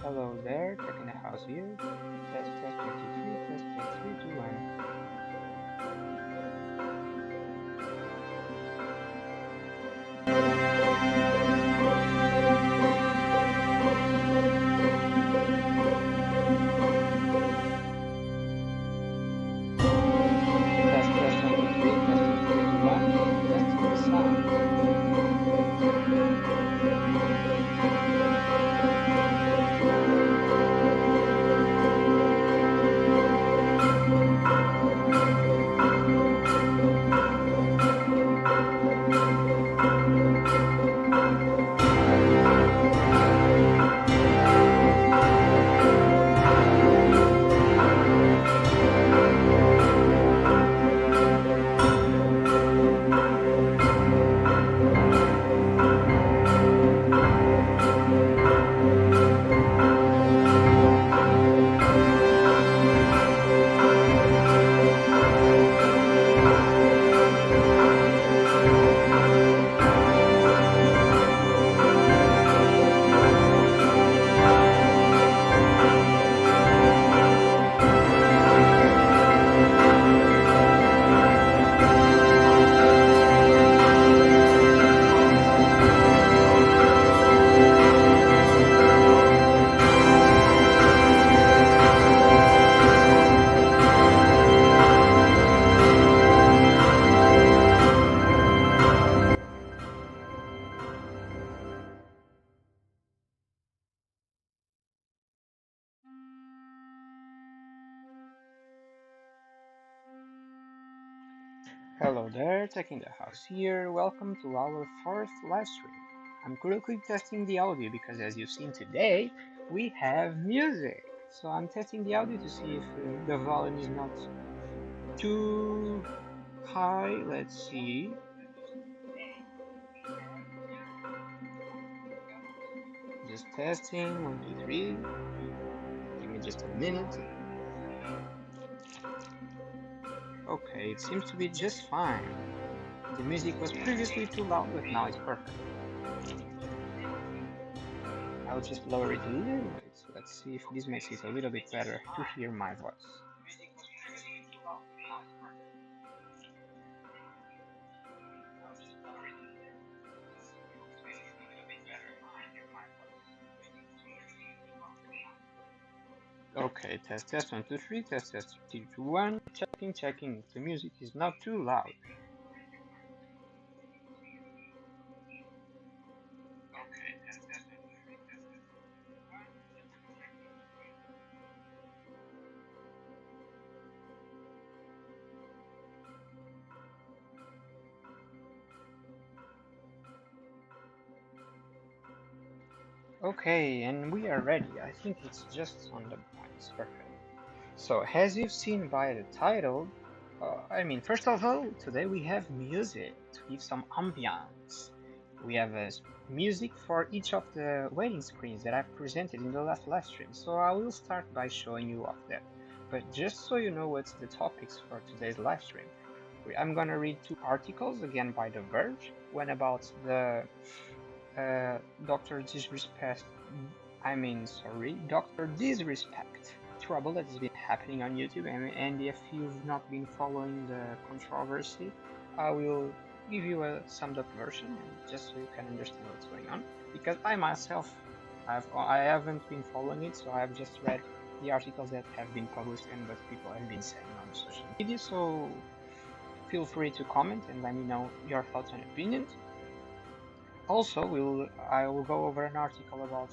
Hello there, Techinthehouse here. Test, test, 1, 2, 3, test, test, 3, 2, 1. Test, test, 1, 2, 3, testing 3, 2, 1. Testing the sound. Hello there, Techinthehouse here. Welcome to our fourth live stream. I'm quickly testing the audio because, as you've seen today, we have music. So I'm testing the audio to see if the volume is not too high. Let's see. Just testing. 1, 2, 3. Give me just a minute. Okay, it seems to be just fine. The music was previously too loud, but now it's perfect. I'll just lower it a little bit. So let's see if this makes it a little bit better to hear my voice. Okay, test, test, 1, 2, 3, test, test, 3, 2, 1. Checking, checking. The music is not too loud. Okay, and we are ready. I think it's just on the points. Perfect. So, as you've seen by the title, first of all, today we have music to give some ambiance. We have music for each of the waiting screens that I've presented in the last live stream. So I will start by showing you off them. But just so you know what's the topics for today's live stream, I'm gonna read two articles again by The Verge, one about the Doctor Disrespect. Doctor Disrespect trouble that has been happening on YouTube, and if you've not been following the controversy, I will give you a summed up version, just so you can understand what's going on. Because I myself, I haven't been following it, so I've just read the articles that have been published and what people have been saying on social media. So feel free to comment and let me know your thoughts and opinions. Also, I will go over an article about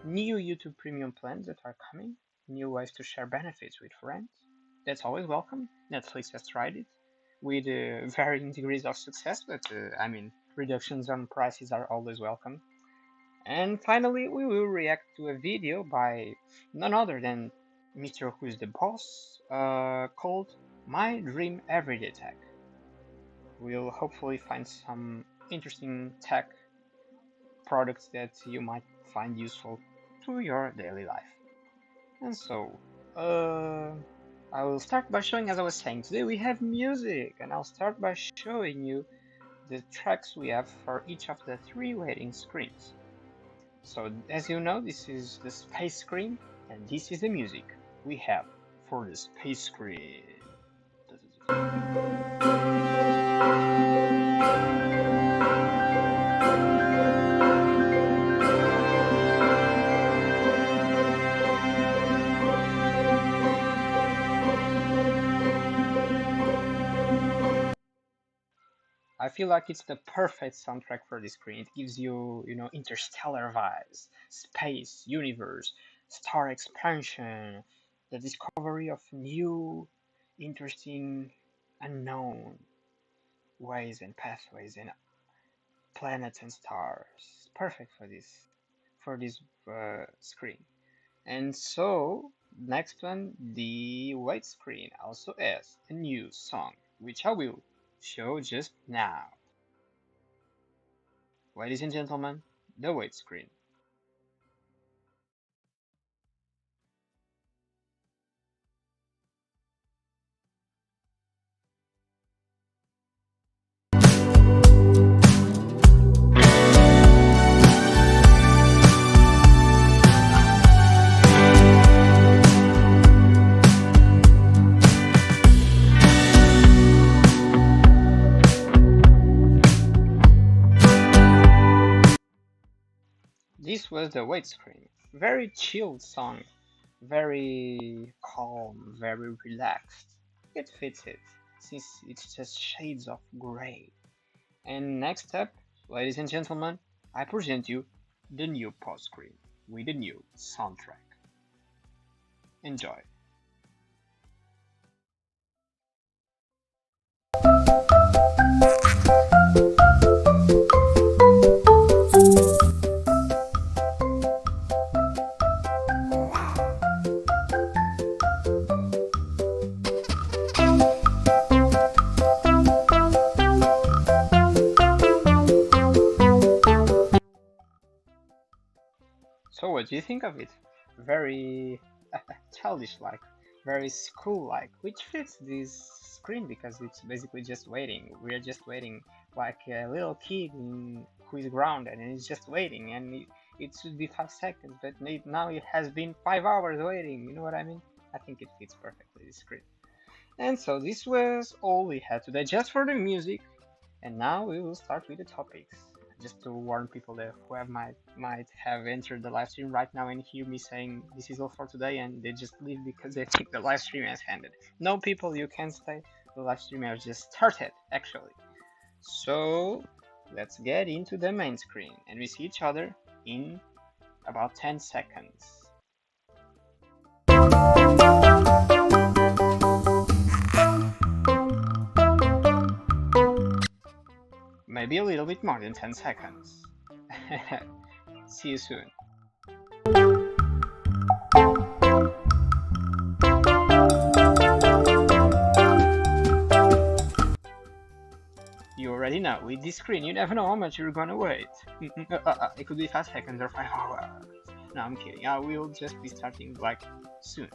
new YouTube premium plans that are coming, new ways to share benefits with friends. That's always welcome. Netflix has tried it with varying degrees of success, but reductions on prices are always welcome. And finally, we will react to a video by none other than Mr. Who's the Boss, called My Dream Everyday Tech. We'll hopefully find some interesting tech products that you might find useful to your daily life. And so, I will start by showing, as I was saying, today we have music, and I'll start by showing you the tracks we have for each of the three waiting screens. So as you know, this is the space screen, and this is the music we have for the space screen. I feel like it's the perfect soundtrack for the screen. It gives you, interstellar vibes, space, universe, star expansion, the discovery of new, interesting, unknown ways and pathways and planets and stars. Perfect for this screen. And so, next one, the white screen also has a new song, which I will show just now. Ladies and gentlemen, the white screen. This was the white screen. Very chilled song, very calm, very relaxed. It fits it, since it's just shades of gray. And next up, ladies and gentlemen, I present you the new post screen with the new soundtrack. Enjoy. So, what do you think of it? Very childish like, very school like, which fits this screen because it's basically just waiting. We're just waiting like a little kid who is grounded and is just waiting, and it should be 5 seconds, but now it has been 5 hours waiting. You know what I mean? I think it fits perfectly this screen. And so this was all we had today just for the music. And now we will start with the topics. Just to warn people that who might have entered the live stream right now and hear me saying this is all for today, and they just leave because they think the live stream has ended. No, people, you can stay. The live stream has just started, actually. So let's get into the main screen, and we see each other in about 10 seconds. Maybe a little bit more than 10 seconds. See you soon. You already know, with this screen you never know how much you're gonna wait. It could be 5 seconds or 5 hours. No, I'm kidding. I will just be starting like soon.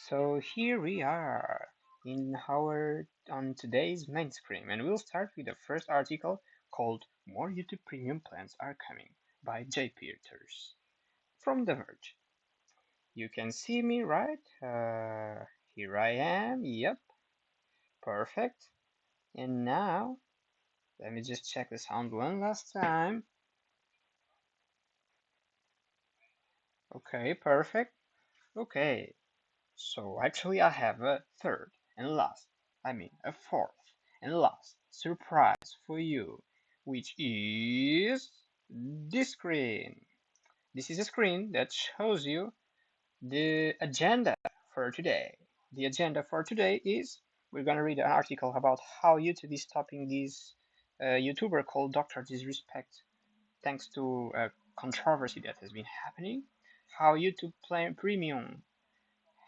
So here we are on today's main screen, and we'll start with the first article called "More YouTube Premium Plans Are Coming" by J. Peters from The Verge. You can see me, right? Here I am. Yep, perfect. And now let me just check the sound one last time. Okay, perfect. Okay, so actually I have a fourth and last surprise for you, which is this screen. This is a screen that shows you the agenda for today. The agenda for today is we're gonna read an article about how YouTube is stopping this YouTuber called Dr. Disrespect thanks to a controversy that has been happening. How YouTube Premium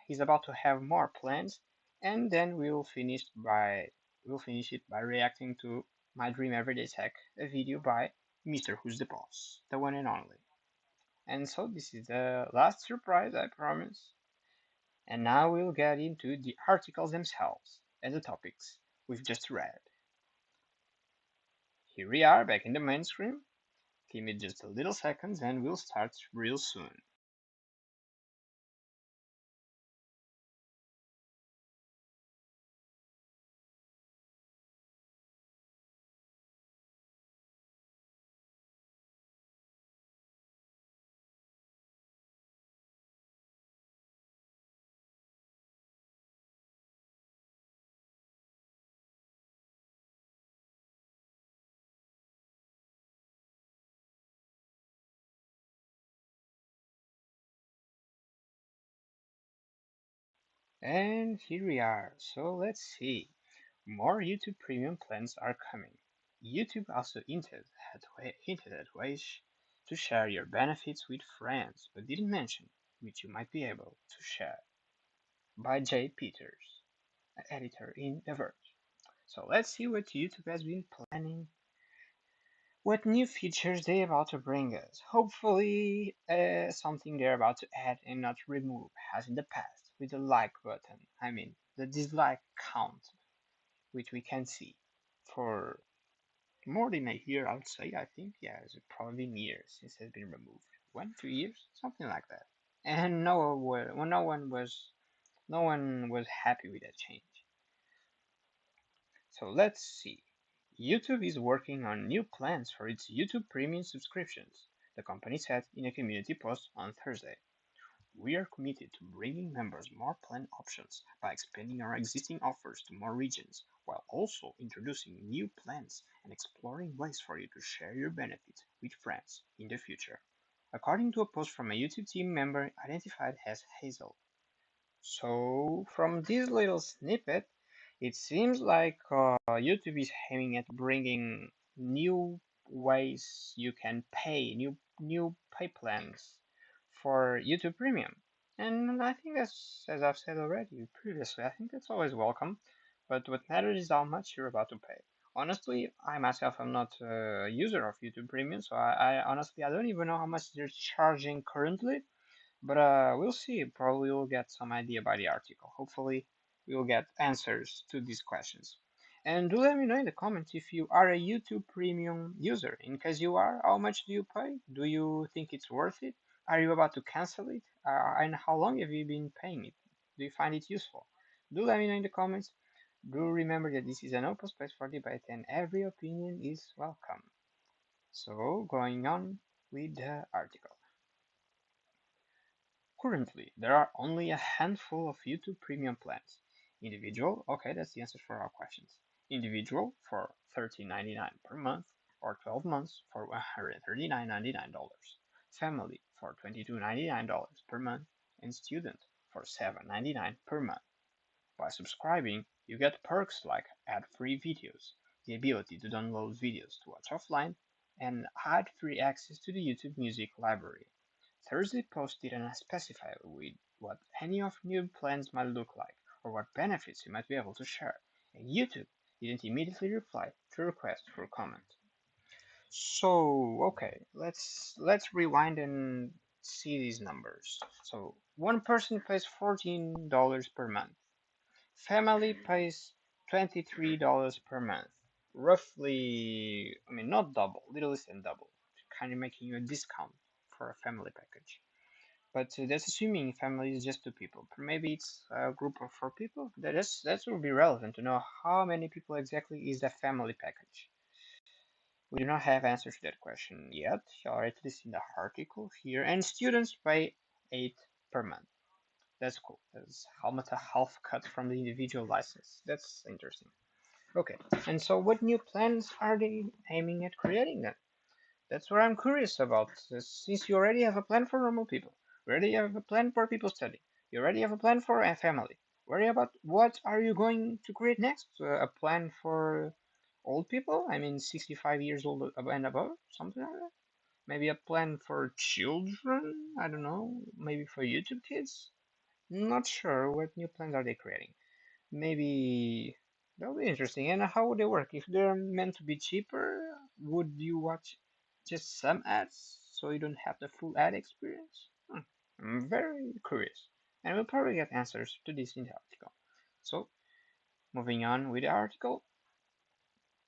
is about to have more plans, and then we will finish by we'll finish it by reacting to My Dream Everyday Tech, a video by Mr. Who's the Boss, the one and only. And so this is the last surprise, I promise. And now we'll get into the articles themselves and the topics we've just read. Here we are back in the main screen. Give me just a little seconds and we'll start real soon. And here we are. So let's see. More YouTube Premium plans are coming. YouTube also hinted at ways to share your benefits with friends, but didn't mention which you might be able to share. By Jay Peters, an editor in The Verge. So let's see what YouTube has been planning, what new features they're about to bring us. Hopefully, something they're about to add and not remove, as in the past with the like button. I mean, the dislike count, which we can see for more than a year, I would say. I think, yeah, it's probably been years since it's been removed. 1, 2 years, something like that. And no one was happy with that change. So let's see. YouTube is working on new plans for its YouTube Premium subscriptions, the company said in a community post on Thursday. We are committed to bringing members more plan options by expanding our existing offers to more regions, while also introducing new plans and exploring ways for you to share your benefits with friends in the future. According to a post from a YouTube team member identified as Hazel. So, from this little snippet, it seems like YouTube is aiming at bringing new ways you can pay, new pay plans for YouTube Premium. And I think that's, as I've said already previously, I think that's always welcome. But what matters is how much you're about to pay. Honestly, I myself am not a user of YouTube Premium, so I honestly I don't even know how much they're charging currently. But we'll see. Probably we'll get some idea by the article. Hopefully, we'll get answers to these questions. And do let me know in the comments if you are a YouTube Premium user. In case you are, how much do you pay? Do you think it's worth it? Are you about to cancel it? And how long have you been paying it? Do you find it useful? Do let me know in the comments. Do remember that this is an open space for debate and every opinion is welcome. So, going on with the article. Currently, there are only a handful of YouTube Premium plans. Individual, okay, that's the answer for our questions. Individual for $13.99 per month or 12 months for $139.99. Family for $22.99 per month and student for $7.99 per month. By subscribing, you get perks like ad-free videos, the ability to download videos to watch offline, and ad-free access to the YouTube Music library. Thursday Post didn't specify with what any of new plans might look like or what benefits you might be able to share, and YouTube didn't immediately reply to request for comment. So okay, let's rewind and see these numbers. So one person pays $14 per month. Family pays $23 per month. Roughly, I mean, not double, little less than double, kind of making you a discount for a family package. But that's assuming family is just two people. Maybe it's a group of four people. That would be relevant to know how many people exactly is the family package. We do not have answers to that question yet, or at least in the article here. And students pay 8 per month. That's cool. That's almost a half cut from the individual license. That's interesting. Okay, and so what new plans are they aiming at creating then? That's what I'm curious about. Since you already have a plan for normal people, you already have a plan for people studying, you already have a plan for a family. Worry about what are you going to create next? A plan for old people? I mean, 65 years old and above, something like that. Maybe a plan for children? I don't know. Maybe for YouTube kids? Not sure what new plans are they creating. Maybe That'll be interesting. And how would they work? If they're meant to be cheaper, would you watch just some ads so you don't have the full ad experience? I'm very curious. And we'll probably get answers to this in the article. So, moving on with the article,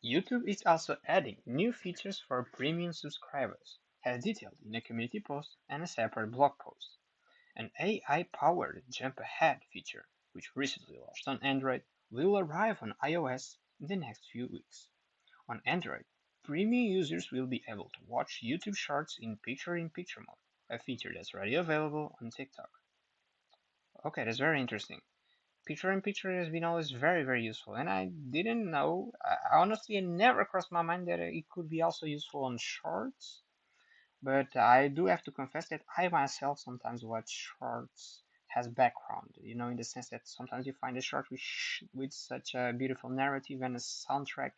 YouTube is also adding new features for premium subscribers, as detailed in a community post and a separate blog post. An AI-powered jump ahead feature, which recently launched on Android, will arrive on iOS in the next few weeks. On Android, premium users will be able to watch YouTube Shorts in picture-in-picture mode, a feature that's already available on TikTok. Okay, that's very interesting. Picture-in-picture has been always very useful, and I didn't know, honestly, it never crossed my mind that it could be also useful on Shorts. But I do have to confess that I myself sometimes watch shorts as background, in the sense that sometimes you find a short with such a beautiful narrative and a soundtrack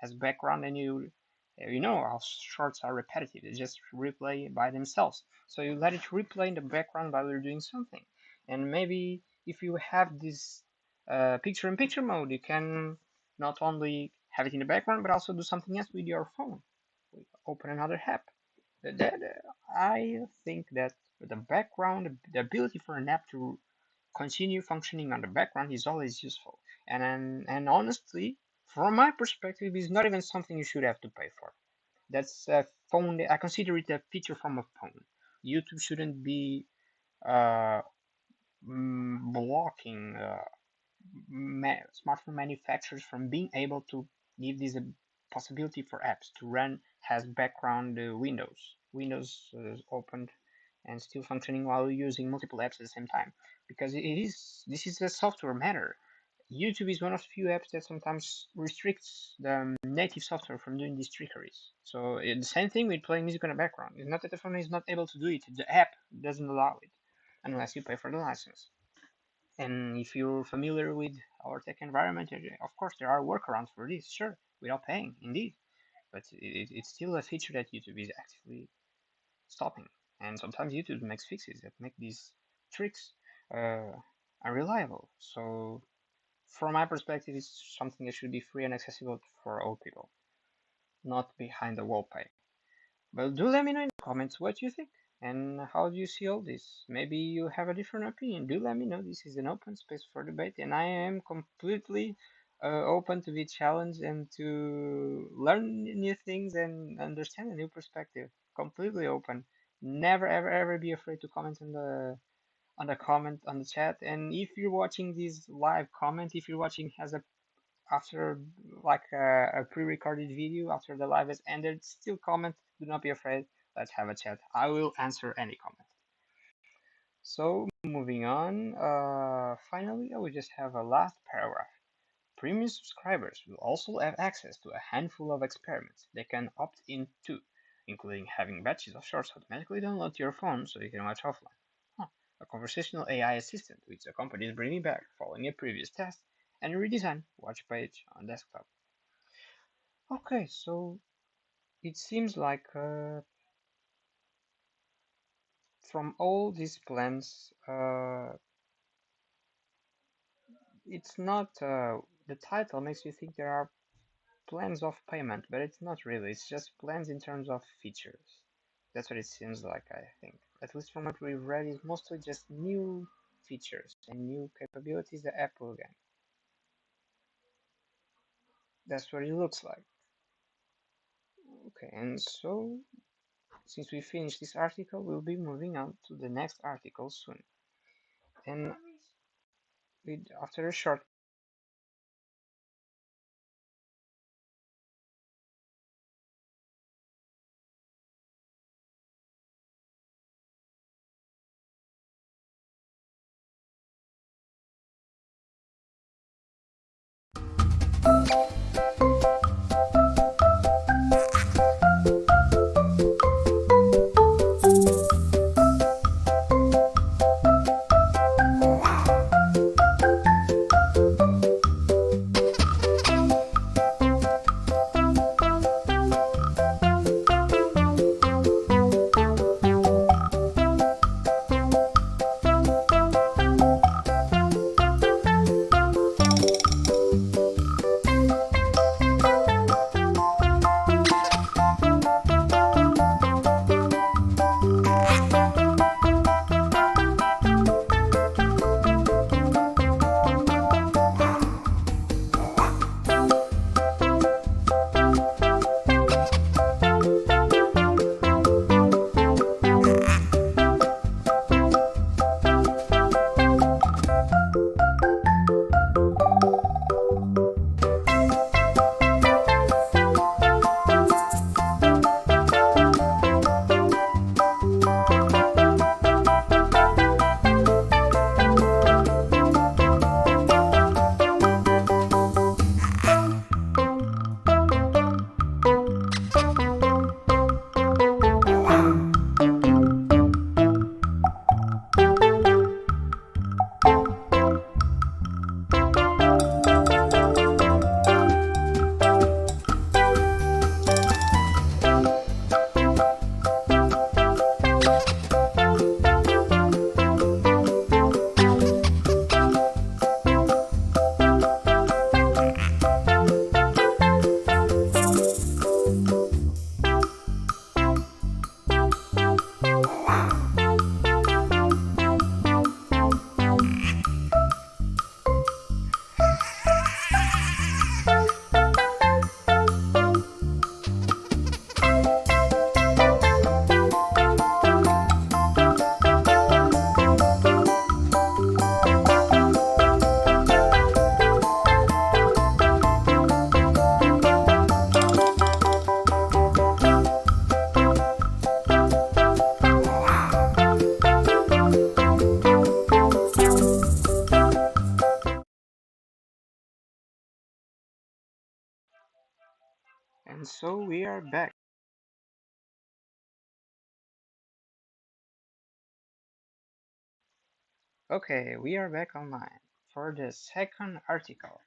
as background, and you know how shorts are repetitive, they just replay by themselves. So you let it replay in the background while you're doing something. And maybe if you have this picture-in-picture mode, you can not only have it in the background, but also do something else with your phone. Open another app. I think that the background, the ability for an app to continue functioning on the background is always useful. And honestly, from my perspective, it's not even something you should have to pay for. That's a phone. I consider it a feature from a phone. YouTube shouldn't be uh, blocking smartphone manufacturers from being able to give this a possibility for apps to run as background windows opened and still functioning while using multiple apps at the same time, because this is a software matter. YouTube is one of the few apps that sometimes restricts the native software from doing these trickeries. So the same thing with playing music on the background. It's not that the phone is not able to do it, the app doesn't allow it unless you pay for the license. And if you're familiar with our tech environment, of course there are workarounds for this, sure, without paying, indeed. But it's still a feature that YouTube is actively stopping. And sometimes YouTube makes fixes that make these tricks uh, unreliable. So from my perspective, it's something that should be free and accessible for all people, not behind the wall pay. But do let me know in the comments what you think and how do you see all this. Maybe you have a different opinion. Do let me know. This is an open space for debate, and I am completely open to be challenged and to learn new things and understand a new perspective. Completely open. Never ever be afraid to comment on the comment on the chat. And if you're watching this live, comment. If you're watching as a after like a pre-recorded video after the live has ended, still comment. Do not be afraid. Let's have a chat. I will answer any comment. So moving on, finally I will just have a last paragraph. Premium subscribers will also have access to a handful of experiments they can opt in to, including having batches of shorts automatically download to your phone so you can watch offline. A conversational AI assistant, which the company is bringing back following a previous test, and a redesigned watch page on desktop. Okay, so it seems like from all these plans, it's not, the title makes you think there are plans of payment, but it's not really. It's just plans in terms of features. That's what it seems like, I think. At least from what we've read, it's mostly just new features and new capabilities that Apple gain. That's what it looks like. Okay, and so since we finished this article, we'll be moving on to the next article soon. And after a short And so we are back. Okay, we are back online for the second article.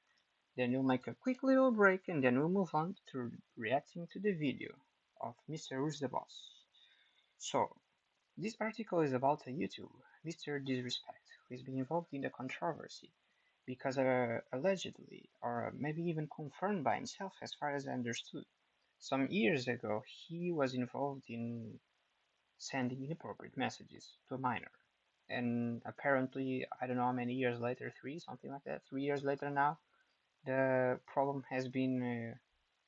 Then we'll make a quick little break and then we'll move on to reacting to the video of Mr. Who's the Boss. So, this article is about a YouTube, Mr. Disrespect, who has been involved in the controversy because allegedly, or maybe even confirmed by himself as far as I understood, some years ago he was involved in sending inappropriate messages to a minor. And apparently, I don't know how many years later, something like that, 3 years later now, the problem has been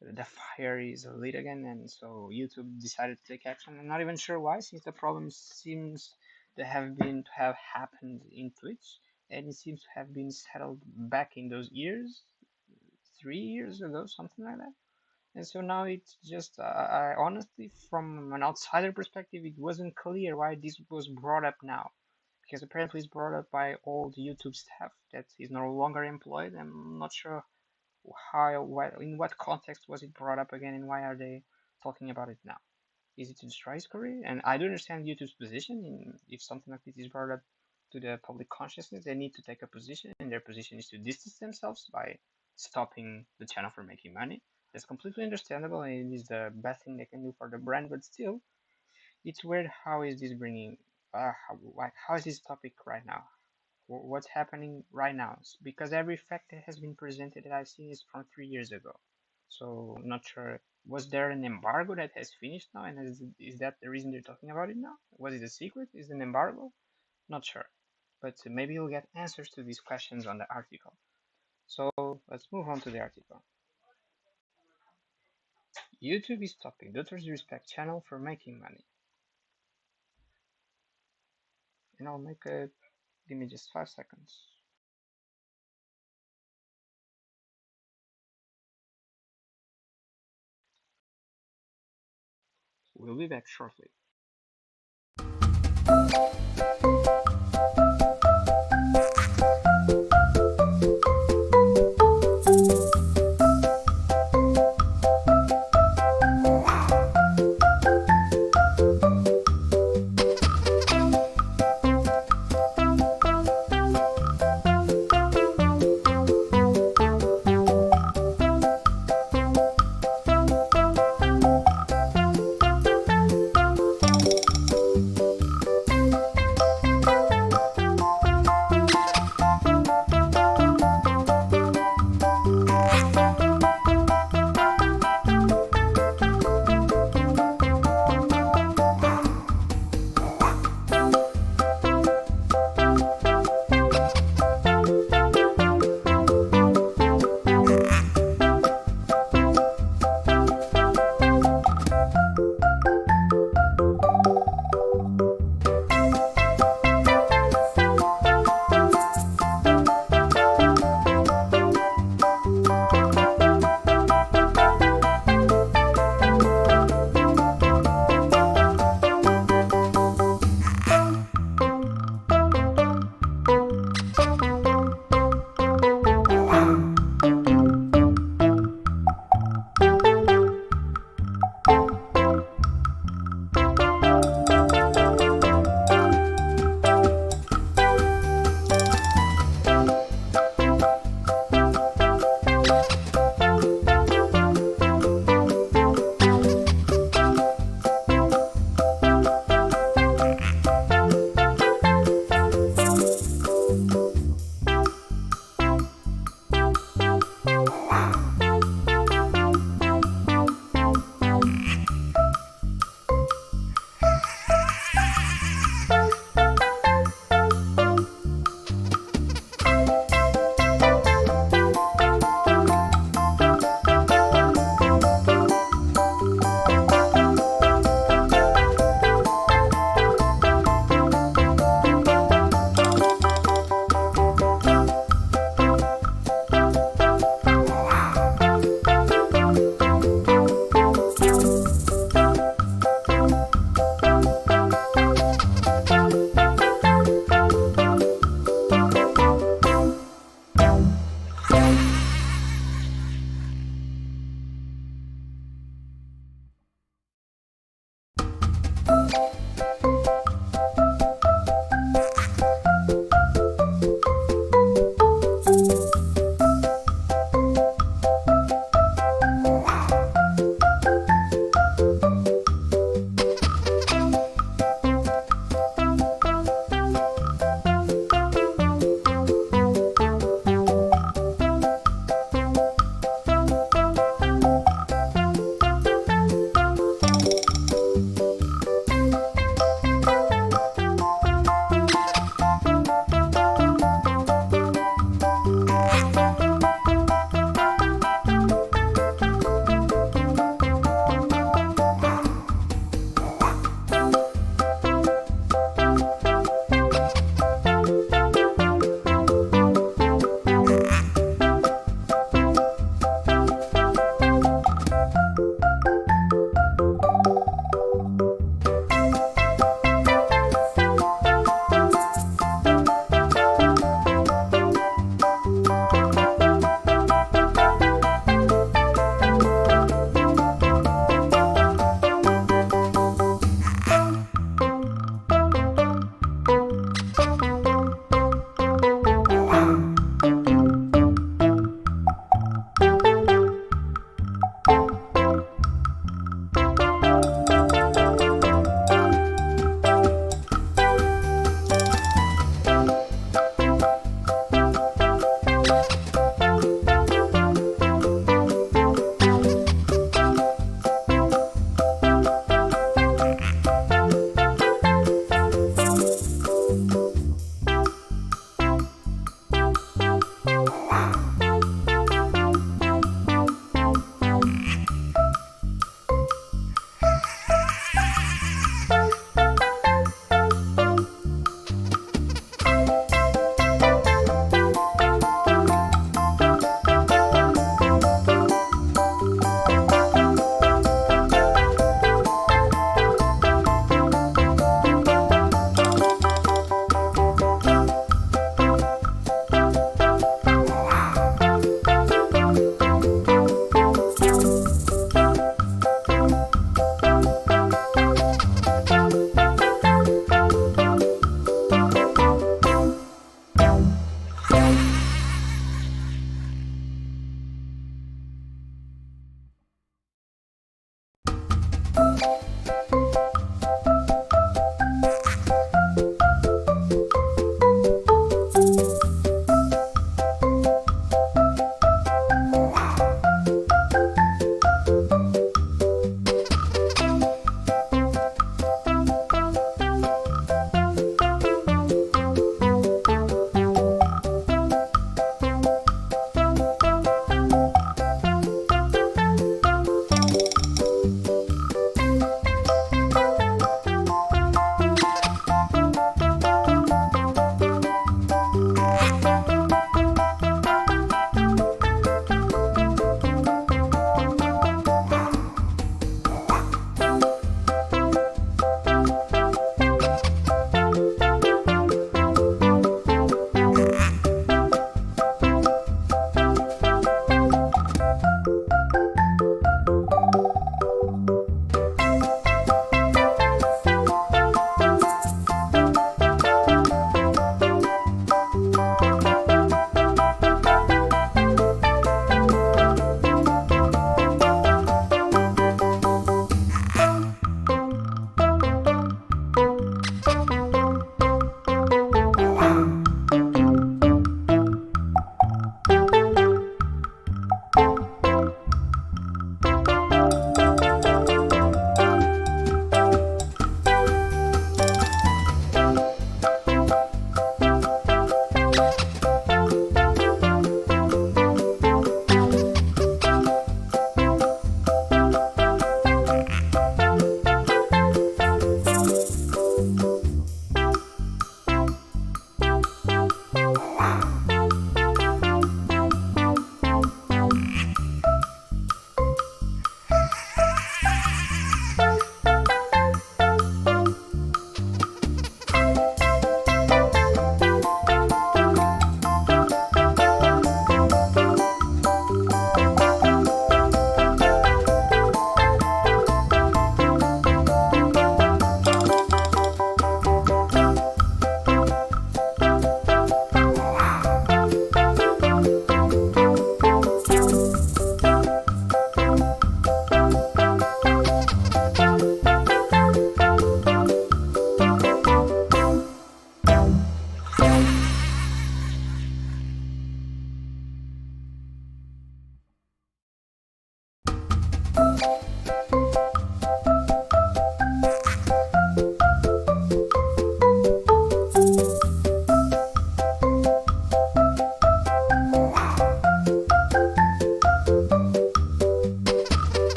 the fire is lit again, and so YouTube decided to take action. I'm not even sure why, since the problem seems to have happened in Twitch, and it seems to have been settled back in those years, 3 years ago, something like that. And so now it's just, I honestly, from an outsider perspective, it wasn't clear why this was brought up now. Because apparently it's brought up by all the YouTube staff that is no longer employed. I'm not sure in what context was it brought up again, and why are they talking about it now? Is it to destroy his career? And I do understand YouTube's position. If something like this is brought up to the public consciousness, they need to take a position, and their position is to distance themselves by stopping the channel from making money. That's completely understandable, and it is the best thing they can do for the brand. But still, it's weird. How is this bringing? How is this topic right now? What's happening right now? Because every fact that has been presented that I've seen is from 3 years ago. So not sure. Was there an embargo that has finished now, and is that the reason they're talking about it now? Was it a secret? Is it an embargo? Not sure. But maybe you'll get answers to these questions on the article. So let's move on to the article. YouTube is stopping Doctors Respect channel for making money. And I'll make a, give me just 5 seconds. We'll be back shortly.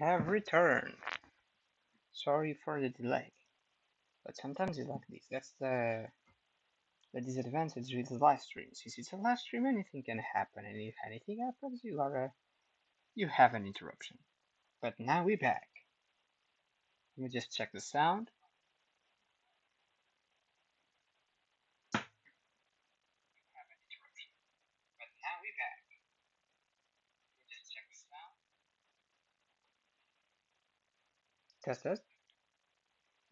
have returned. Sorry for the delay, but sometimes it's like this. That's the disadvantage with the live stream. Since it's a live stream, anything can happen, and if anything happens, you have an interruption. But now we're back. Let me just check the sound. But now we're back. Let me just check the sound. Test it.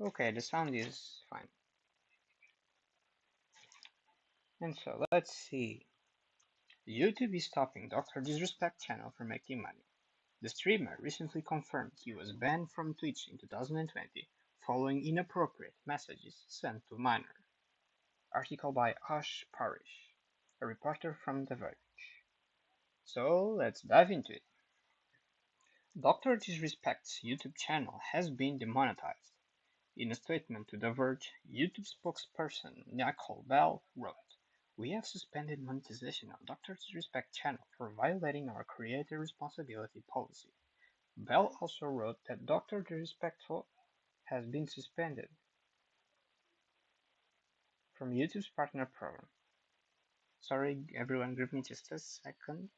Okay, the sound is fine. And so let's see. YouTube is stopping Dr. Disrespect channel from making money. The streamer recently confirmed he was banned from Twitch in 2020 following inappropriate messages sent to a minor. Article by Ash Parish, a reporter from The Verge. So let's dive into it. Dr. Disrespect's YouTube channel has been demonetized. In a statement to The Verge, YouTube spokesperson Nicole Bell wrote, "We have suspended monetization of Dr. Disrespect channel for violating our creator responsibility policy." Bell also wrote that Dr. Disrespectful has been suspended from YouTube's partner program. Sorry, everyone, give me just a second.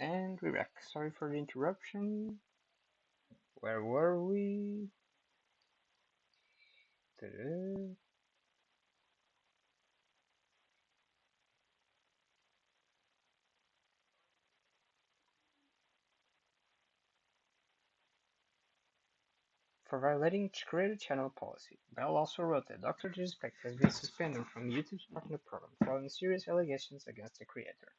And we're back. Sorry for the interruption. Where were we? Ta-da. For violating creator channel policy, Bell also wrote that Dr. Disrespect has been suspended from YouTube's partner program following serious allegations against the creator.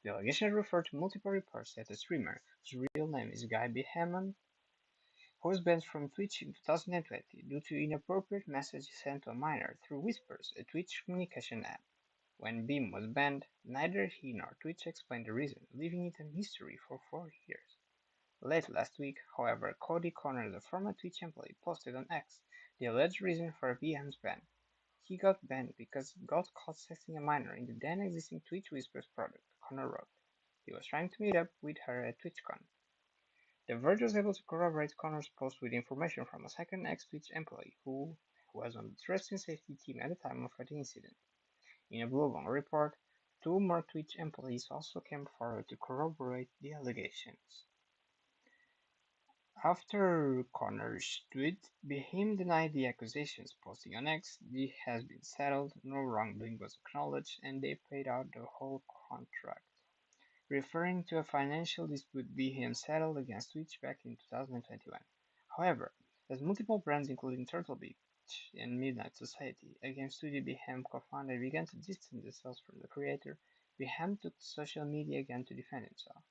The allegations refer to multiple reports that the streamer, whose real name is Guy B. Hammond, who was banned from Twitch in 2020 due to inappropriate messages sent to a minor through Whispers, a Twitch communication app. When Beam was banned, neither he nor Twitch explained the reason, leaving it a mystery for 4 years. Late last week, however, Cody Connors, a former Twitch employee, posted on X the alleged reason for BM's ban. He got banned because he got caught sexting a minor in the then existing Twitch Whispers product, Connor wrote. He was trying to meet up with her at TwitchCon. The Verge was able to corroborate Connor's post with information from a second ex-Twitch employee who was on the trust and safety team at the time of the incident. In a Blue report, 2 more Twitch employees also came forward to corroborate the allegations. After Connor's tweet, Behem denied the accusations, posting on X, "This has been settled, no wrongdoing was acknowledged, and they paid out the whole contract," referring to a financial dispute Behem settled against Twitch back in 2021. However, as multiple brands including Turtle Beach and Midnight Society, a game studio Behem co-founded, began to distance themselves from the creator, Behem took to social media again to defend himself.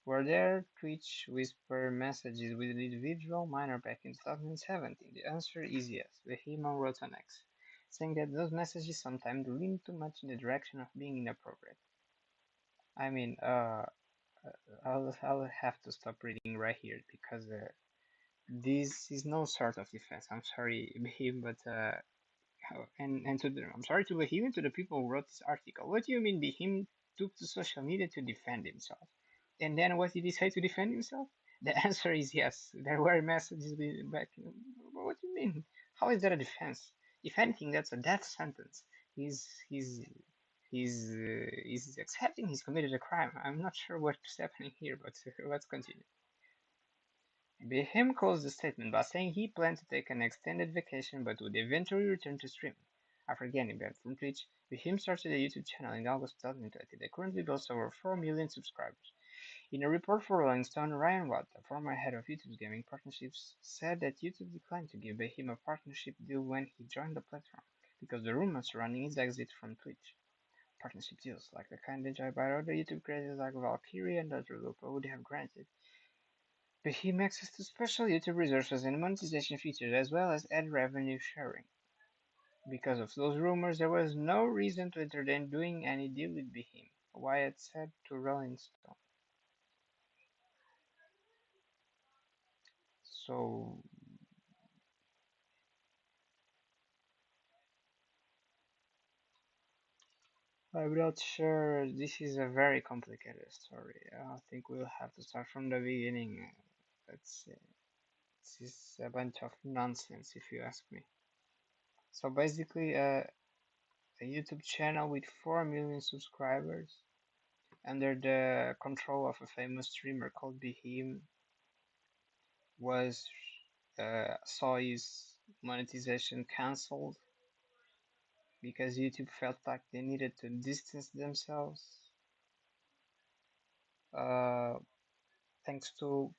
Were there Twitch whisper messages with an individual minor back in 2017? The answer is yes, Vehimo wrote on X, saying that those messages sometimes lean too much in the direction of being inappropriate. I mean, I'll have to stop reading right here because this is no sort of defense. I'm sorry, Behim, but and to the, I'm sorry to Behim and to the people who wrote this article. What do you mean Behim took to social media to defend himself? And then what did he say to defend himself? The answer is yes. There were messages back. What do you mean? How is that a defense? If anything, that's a death sentence. He's he's he's accepting he's committed a crime. I'm not sure what's happening here, but let's continue. Behem closed the statement by saying he planned to take an extended vacation but would eventually return to streaming. After getting banned from Twitch, Behem started a YouTube channel in August 2020 that currently boasts over 4 million subscribers. In a report for Rolling Stone, Ryan Watt, a former head of YouTube's gaming partnerships, said that YouTube declined to give him a partnership deal when he joined the platform because the rumors surrounding his exit from Twitch. Partnership deals, like the kind enjoyed by other YouTube creators like Valkyrie and other Lupa, would have granted him access to special YouTube resources and monetization features, as well as ad revenue sharing. Because of those rumors, there was no reason to entertain doing any deal with Behem, Wyatt said to Rolling Stone. So, I'm not sure. This is a very complicated story. I think we'll have to start from the beginning. Let's see. This is a bunch of nonsense, if you ask me. So basically, a YouTube channel with 4 million subscribers under the control of a famous streamer called Behem was saw his monetization cancelled because YouTube felt like they needed to distance themselves uh, thanks to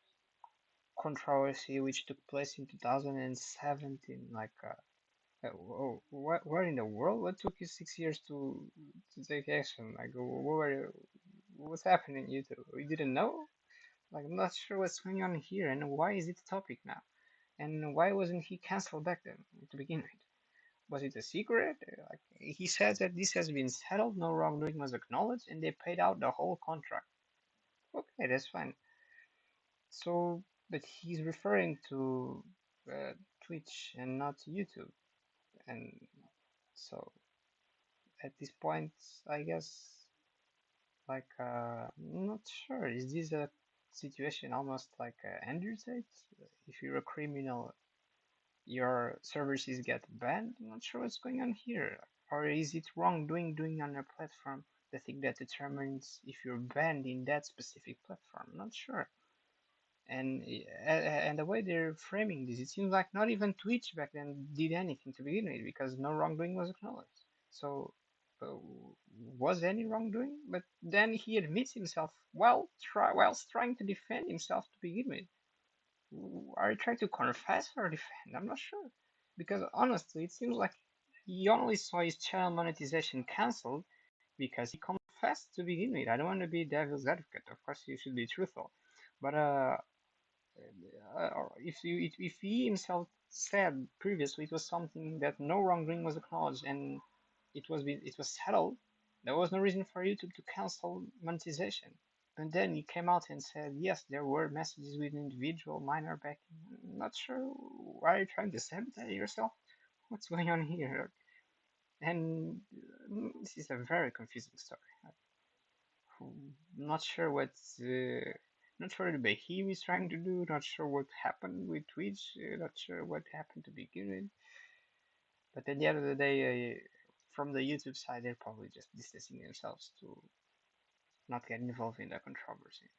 controversy which took place in 2017. What in the world? What took you 6 years to take action? Like, what's happening, YouTube? We didn't know. Like, I'm not sure what's going on here, and why is it a topic now? And why wasn't he cancelled back then to begin with? Was it a secret? Like, he says that this has been settled, no wrongdoing was acknowledged, and they paid out the whole contract. Okay, that's fine. So, but he's referring to uh, Twitch and not YouTube, and so at this point, I guess, like, not sure. Is this a situation almost like Andrew said? If you're a criminal, your services get banned? I'm not sure what's going on here. Or is it wrongdoing doing on a platform the thing that determines if you're banned in that specific platform? I'm not sure. And the way they're framing this, it seems like not even Twitch back then did anything to begin with because no wrongdoing was acknowledged. So uh, was any wrongdoing? But then he admits himself whilst trying to defend himself to begin with. Are you trying to confess or defend? I'm not sure. Because honestly, it seems like he only saw his channel monetization cancelled because he confessed to begin with. I don't want to be devil's advocate. Of course, you should be truthful. But if he himself said previously it was something that no wrongdoing was acknowledged and it was settled, there was no reason for YouTube to cancel monetization. And then he came out and said, yes, there were messages with individual minor backing. I'm not sure why you're trying to sabotage yourself. What's going on here? And this is a very confusing story. Not sure not sure the Behem is trying to do. Not sure what happened with Twitch. Not sure what happened to begin with. But at the end of the day, from the YouTube side, they're probably just distancing themselves to not get involved in the controversy.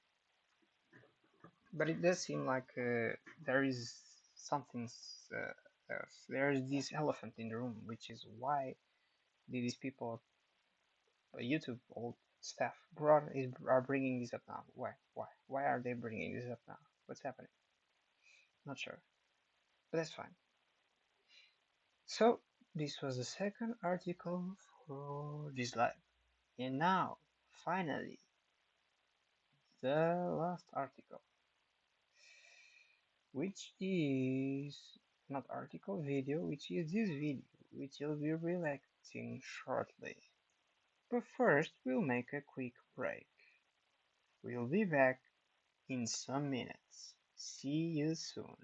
But it does seem like there is something else. There is this elephant in the room, which is why these people, YouTube old staff, are bringing this up now. Why are they bringing this up now? What's happening? Not sure, but that's fine. So this was the second article for this live, and now finally the last article, which is not article, video, which is this video, which you'll be reacting shortly. But first, we'll make a quick break. We'll be back in some minutes. See you soon.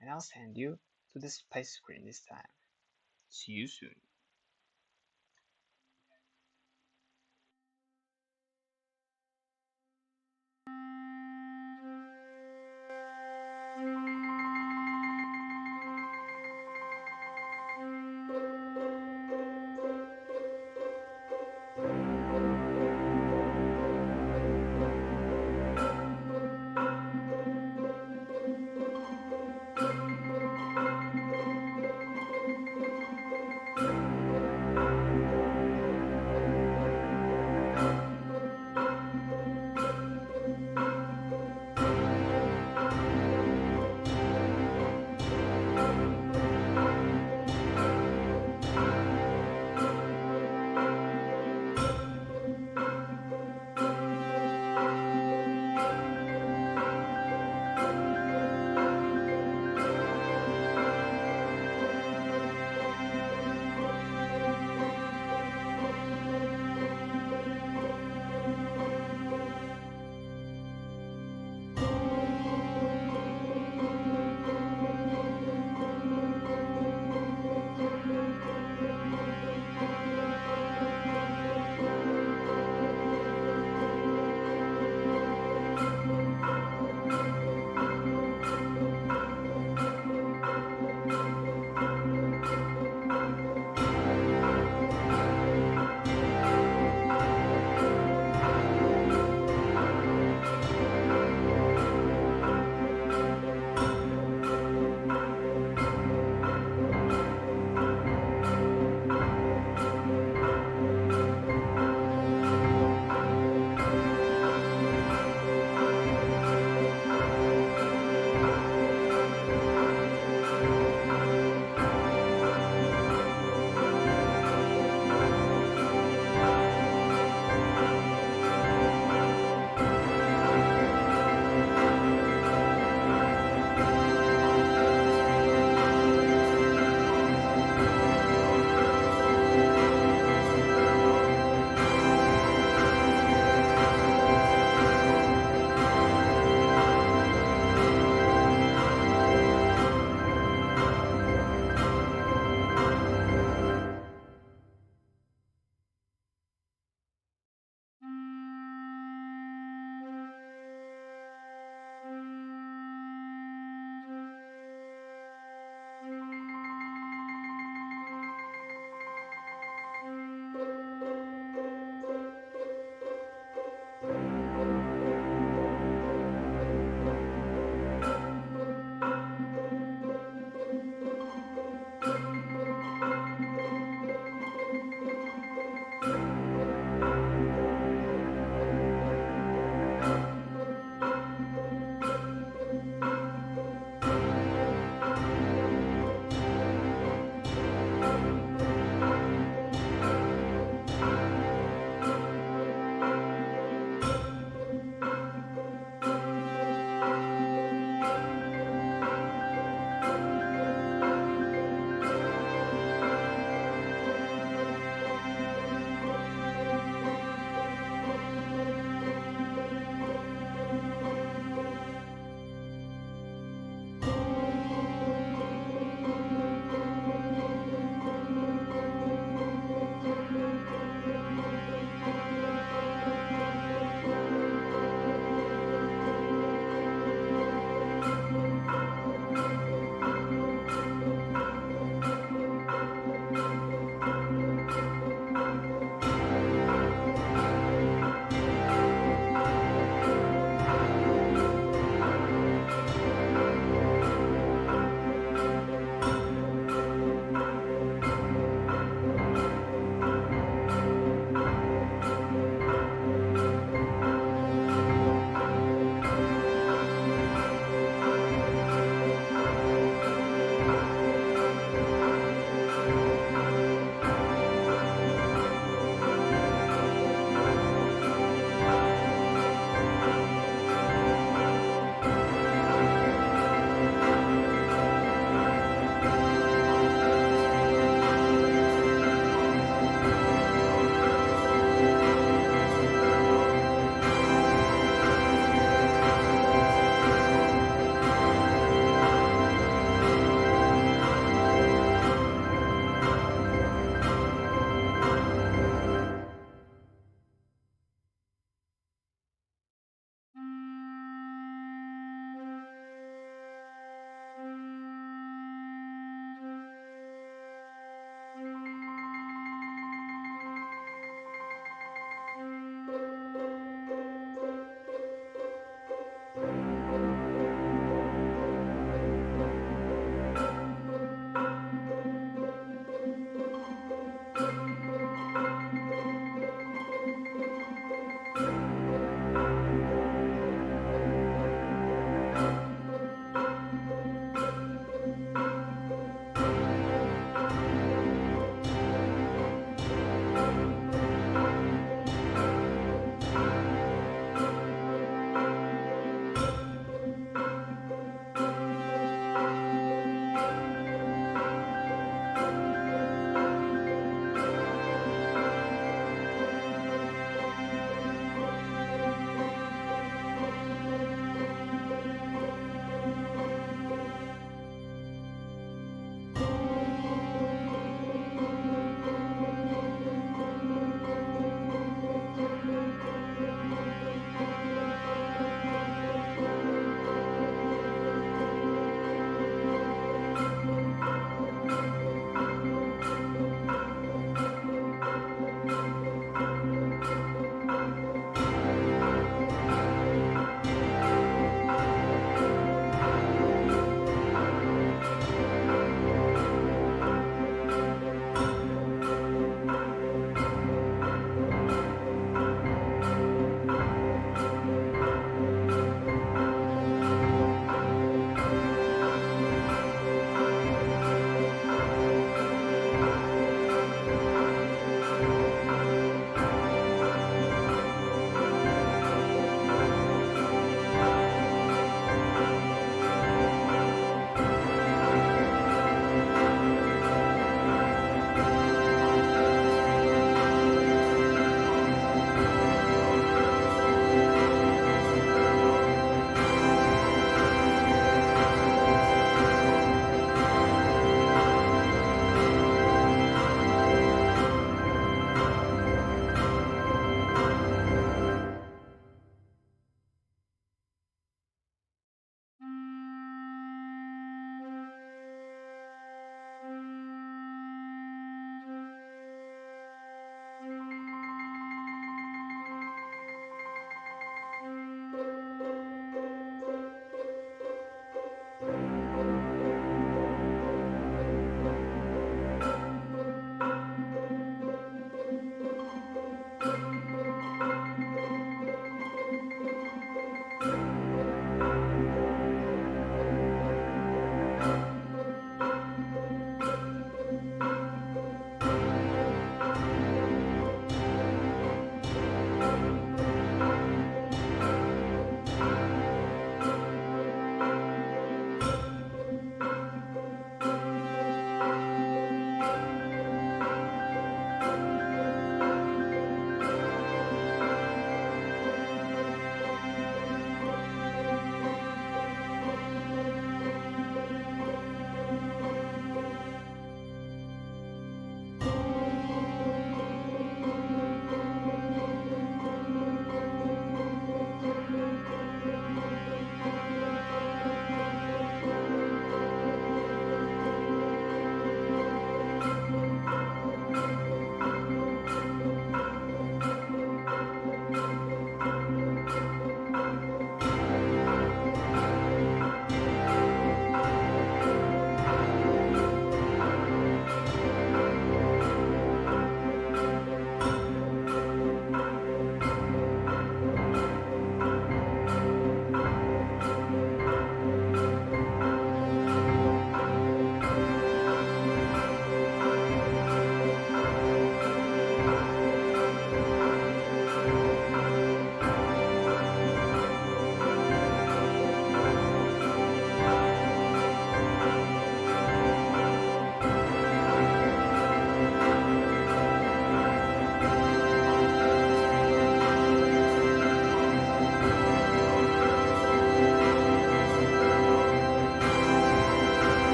And I'll send you to the space screen this time. See you soon.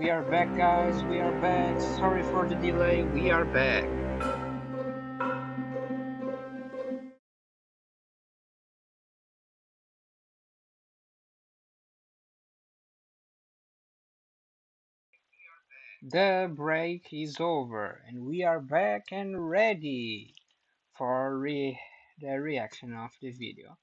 We are back, guys. We are back. Sorry for the delay. We are back. The break is over, and we are back and ready for the reaction of the video.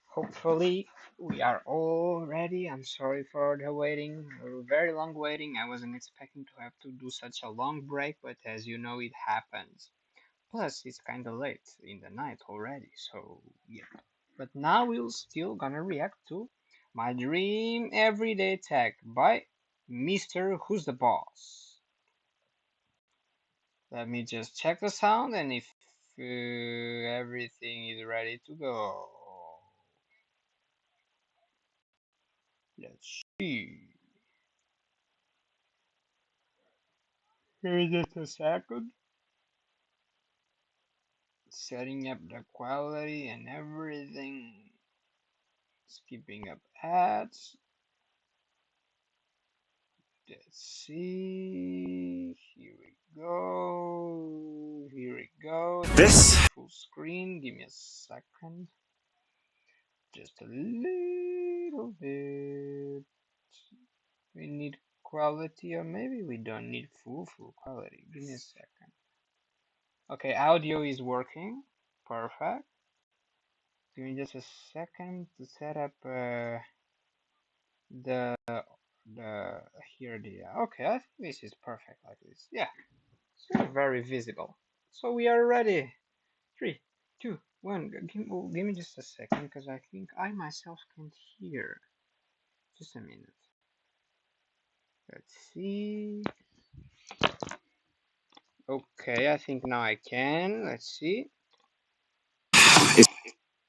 Hopefully, we are all ready. I'm sorry for the waiting, a very long waiting. I wasn't expecting to have to do such a long break, but as you know, it happens. Plus, it's kinda late in the night already, so yeah. But now we're still gonna react to My Dream Everyday Tag by Mr. Who's the Boss. Let me just check the sound and if everything is ready to go. Let's see. Here is just a second. Setting up the quality and everything. Skipping up ads. Let's see. Here we go. Here we go. This Full screen. Give me a second. Just a little bit. We need quality, or maybe we don't need full quality. Give me a second. Okay, audio is working. Perfect. Give me just a second to set up the the here the okay. I think this is perfect like this. Yeah. So very visible. So we are ready. 3, 2, 1. Give me just a second because I think I myself can't hear. Just a minute. Let's see. Okay, I think now I can. Let's see. is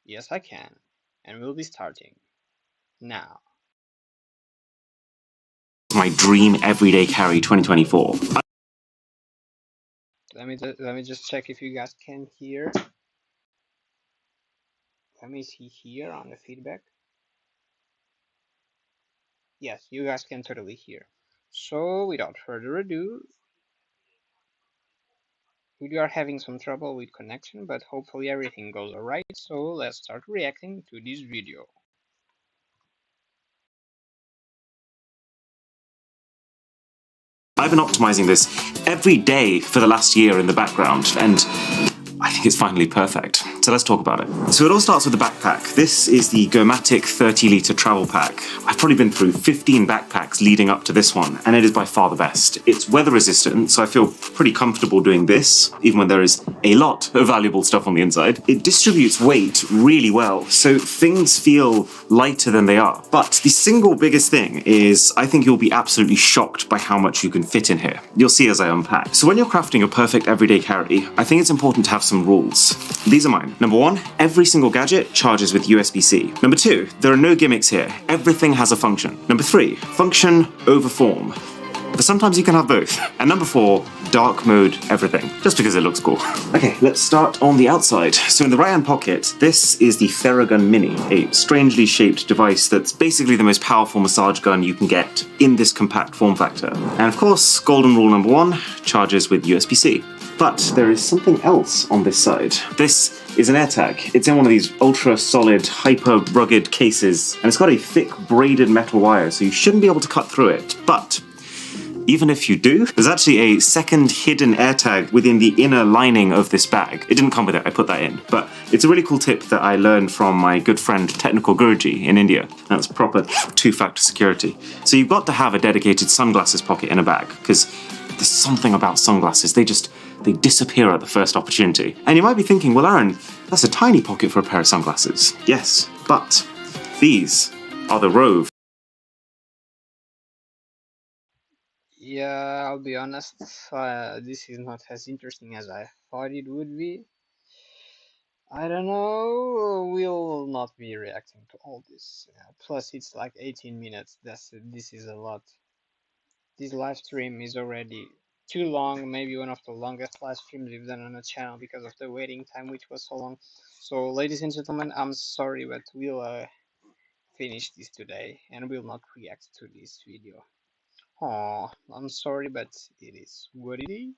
Yes, I can. And we'll be starting now. my dream everyday carry 2024. Let me just check if you guys can hear. Let me see here on the feedback. Yes, you guys can totally hear. So without further ado, we are having some trouble with connection, but hopefully everything goes alright. So let's start reacting to this video. I've been optimizing this every day for the last year in the background, and I think it's finally perfect. So let's talk about it. So it all starts with the backpack. This is the Gomatic 30-litre travel pack. I've probably been through 15 backpacks leading up to this one, and it is by far the best. It's weather resistant, so I feel pretty comfortable doing this, even when there is a lot of valuable stuff on the inside. It distributes weight really well, so things feel lighter than they are. But the single biggest thing is I think you'll be absolutely shocked by how much you can fit in here. You'll see as I unpack. So when you're crafting a perfect everyday carry, I think it's important to have some rules. These are mine. Number 1, every single gadget charges with USB-C. Number 2, there are no gimmicks here. Everything has a function. Number 3, function over form. But sometimes you can have both. And number 4, dark mode everything, just because it looks cool. Okay, let's start on the outside. So in the right-hand pocket, this is the Theragun Mini, a strangely shaped device that's basically the most powerful massage gun you can get in this compact form factor. And of course, golden rule number 1, charges with USB-C. But there is something else on this side. This is an AirTag. It's in one of these ultra-solid, hyper-rugged cases, and it's got a thick braided metal wire, so you shouldn't be able to cut through it. But even if you do, there's actually a second hidden AirTag within the inner lining of this bag. It didn't come with it, I put that in. But it's a really cool tip that I learned from my good friend Technical Guruji in India. That's proper two-factor security. So you've got to have a dedicated sunglasses pocket in a bag, because there's something about sunglasses. They disappear at the first opportunity. And you might be thinking, well, Aaron, that's a tiny pocket for a pair of sunglasses. Yes, but these are the Rove. Yeah, I'll be honest, this is not as interesting as I thought it would be. I don't know, we'll not be reacting to all this. Plus, it's like 18 minutes, this is a lot. This live stream is already too long, maybe one of the longest live streams we've done on the channel because of the waiting time, which was so long. So, ladies and gentlemen, I'm sorry, but we'll finish this today and we'll not react to this video. Oh, I'm sorry, but it is what it is.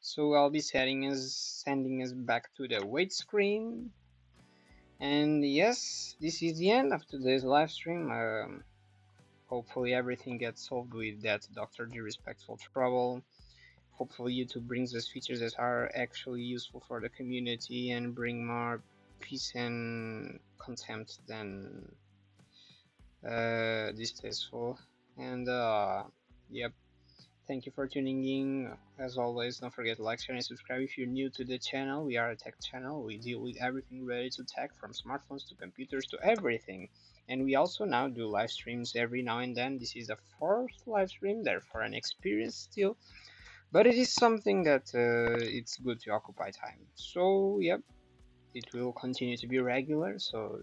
So I'll be sending us back to the wait screen. And yes, this is the end of today's live stream. Hopefully everything gets solved with that Dr. G respectful trouble. Hopefully YouTube brings us features that are actually useful for the community and bring more peace and contempt than distasteful. And yep. Thank you for tuning in. As always, don't forget to like, share, and subscribe if you're new to the channel. We are a tech channel. We deal with everything related to tech, from smartphones to computers to everything. And we also now do live streams every now and then. This is the fourth live stream, therefore an experience still. But it is something that it's good to occupy time. So, yep, it will continue to be regular. So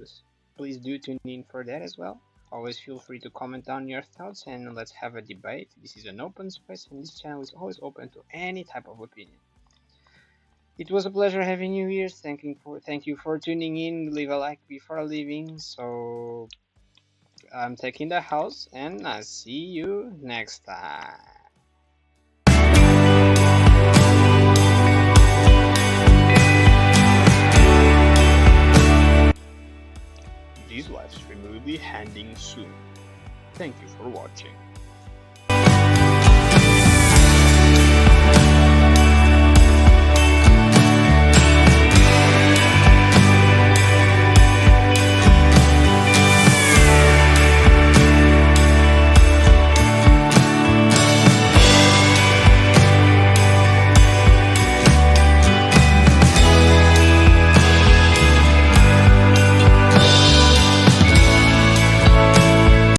please do tune in for that as well. Always feel free to comment down your thoughts and let's have a debate. This is an open space and this channel is always open to any type of opinion. It was a pleasure having you here. Thank you for tuning in. Leave a like before leaving. So I'm Techinthehouse and I'll see you next time. This live stream will be ending soon. Thank you for watching.